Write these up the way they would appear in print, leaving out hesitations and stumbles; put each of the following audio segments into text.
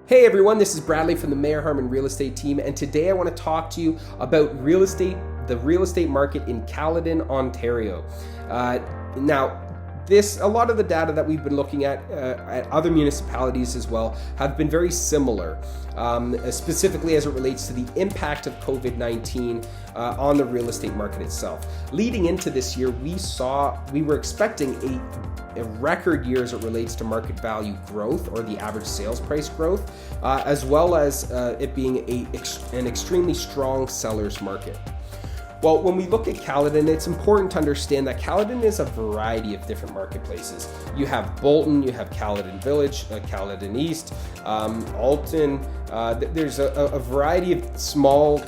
Hey everyone, this is Bradley from the Mayer-Harman Real Estate Team, and today I want to talk to you about the real estate market in Caledon, Ontario. A lot of the data that we've been looking at other municipalities as well have been very similar, specifically as it relates to the impact of COVID-19 on the real estate market itself. Leading into this year, we were expecting a record year as it relates to market value growth, or the average sales price growth, as well as it being an extremely strong seller's market. Well, when we look at Caledon, it's important to understand that Caledon is a variety of different marketplaces. You have Bolton, you have Caledon Village, Caledon East, Alton. There's a variety of small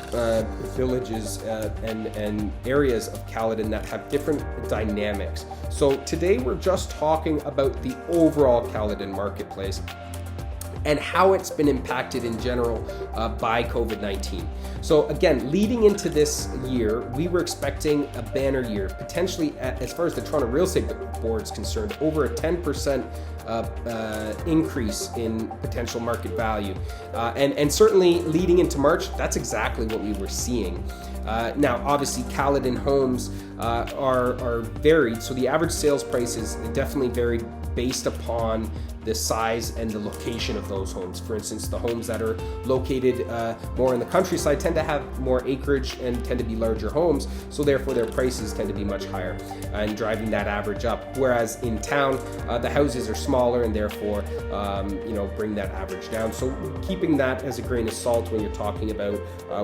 villages and areas of Caledon that have different dynamics. So today we're just talking about the overall Caledon marketplace and how it's been impacted in general by COVID-19. So again, leading into this year, we were expecting a banner year, potentially, as far as the Toronto Real Estate Board is concerned, over a 10% increase in potential market value. And certainly leading into March, that's exactly what we were seeing. Now, obviously, Caledon homes are varied, so the average sales price is definitely varied based upon the size and the location of those homes. For instance, the homes that are located more in the countryside tend to have more acreage and tend to be larger homes, so therefore their prices tend to be much higher and driving that average up. Whereas in town, the houses are smaller and therefore bring that average down. So keeping that as a grain of salt when you're talking about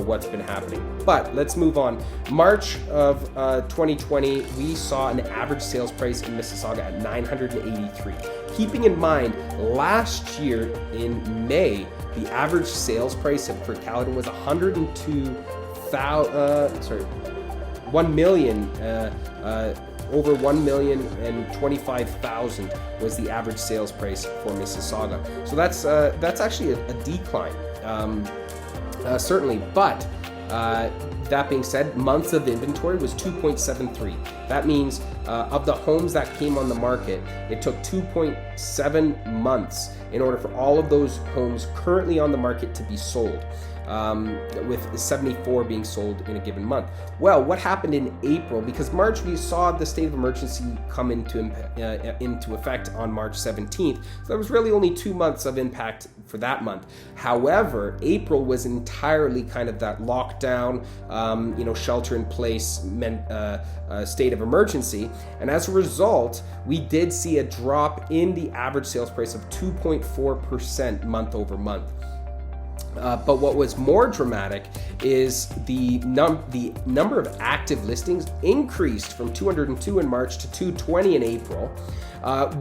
what's been happening. But let's move on. March of 2020, we saw an average sales price in Mississauga at $983. Keeping in mind, last year in May, the average sales price for Caledon was over $1,025,000 was the average sales price for Mississauga. So that's actually a decline, certainly. But that being said, months of inventory was 2.73. That means of the homes that came on the market, it took 2.7 months in order for all of those homes currently on the market to be sold, with 74 being sold in a given month. Well, what happened in April? Because March, we saw the state of emergency come into effect on March 17th. So there was really only 2 months of impact for that month. However, April was entirely kind of that lockdown, shelter in place state of emergency. And as a result, we did see a drop in the average sales price of 2.4% month over month. But what was more dramatic is the number of active listings increased from 202 in March to 220 in April,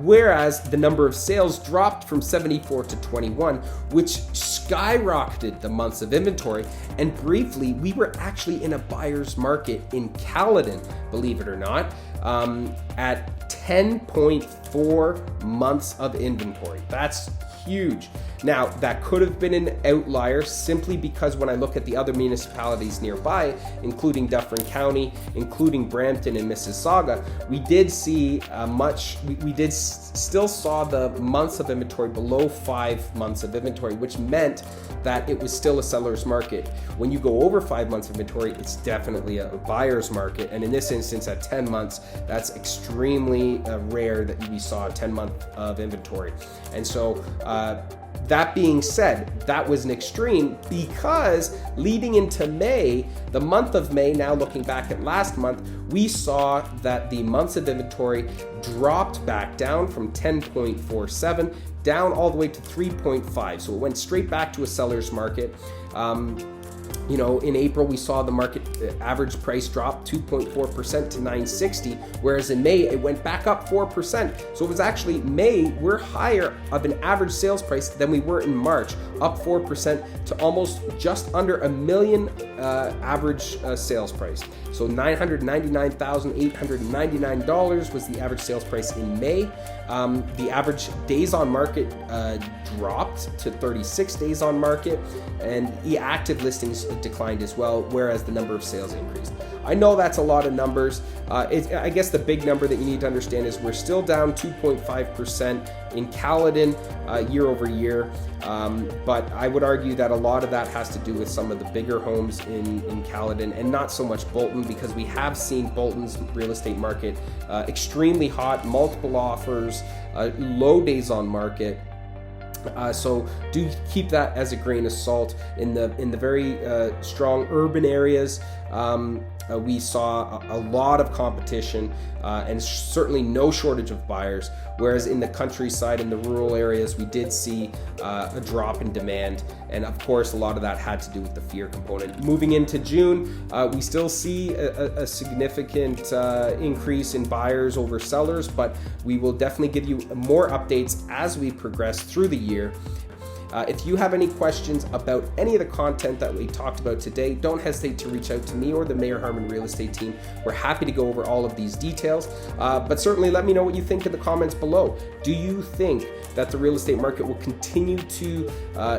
whereas the number of sales dropped from 74 to 21, which skyrocketed the months of inventory. And briefly, we were actually in a buyer's market in Caledon, believe it or not, at 10.4 months of inventory. That's huge. Now, that could have been an outlier simply because when I look at the other municipalities nearby, including Dufferin County, including Brampton and Mississauga, we did see still saw the months of inventory below 5 months of inventory, which meant that it was still a seller's market. When you go over 5 months of inventory, it's definitely a buyer's market. And in this instance, at 10 months, that's extremely rare that we saw a 10-month of inventory. And so, that being said, that was an extreme because leading into May, the month of May, now looking back at last month, we saw that the months of inventory dropped back down from 10.47 down all the way to 3.5. So it went straight back to a seller's market. In April, we saw the market average price drop 2.4% to $960, whereas in May, it went back up 4%. So it was actually May, we're higher of an average sales price than we were in March, up 4% to almost just under $1 million average sales price. So $999,899 was the average sales price in May. The average days on market dropped to 36 days on market, and the active listings declined as well, whereas the number of sales increased. I know that's a lot of numbers. I guess the big number that you need to understand is we're still down 2.5% in Caledon year over year. But I would argue that a lot of that has to do with some of the bigger homes in Caledon and not so much Bolton, because we have seen Bolton's real estate market extremely hot, multiple offers, low days on market. So do keep that as a grain of salt. In the very strong urban areas, we saw a lot of competition and certainly no shortage of buyers, whereas in the countryside, in the rural areas, we did see a drop in demand, and of course a lot of that had to do with the fear component. Moving into June, we still see a significant increase in buyers over sellers, but we will definitely give you more updates as we progress through the year. If you have any questions about any of the content that we talked about today, don't hesitate to reach out to me or the Mayer-Harman Real Estate Team. We're happy to go over all of these details, but certainly let me know what you think in the comments below. Do you think that the real estate market will continue to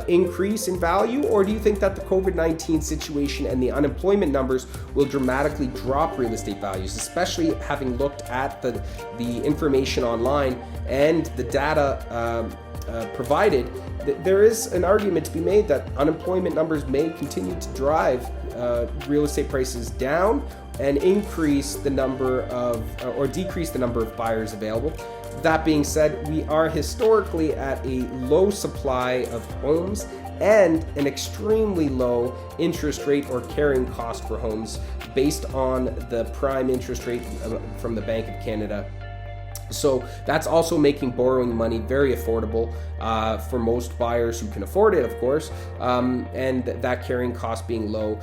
increase in value, or do you think that the COVID-19 situation and the unemployment numbers will dramatically drop real estate values, especially having looked at the information online and the data provided? There is an argument to be made that unemployment numbers may continue to drive real estate prices down and increase the number of, or decrease the number of buyers available. That being said, we are historically at a low supply of homes and an extremely low interest rate or carrying cost for homes based on the prime interest rate from the Bank of Canada. So that's also making borrowing money very affordable for most buyers who can afford it, of course, and that carrying cost being low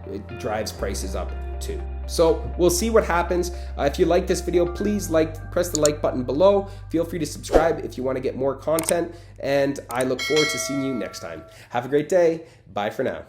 it drives prices up too. So we'll see what happens. If you like this video, please press the like button below. Feel free to subscribe if you want to get more content, and I look forward to seeing you next time. Have a great day. Bye for now.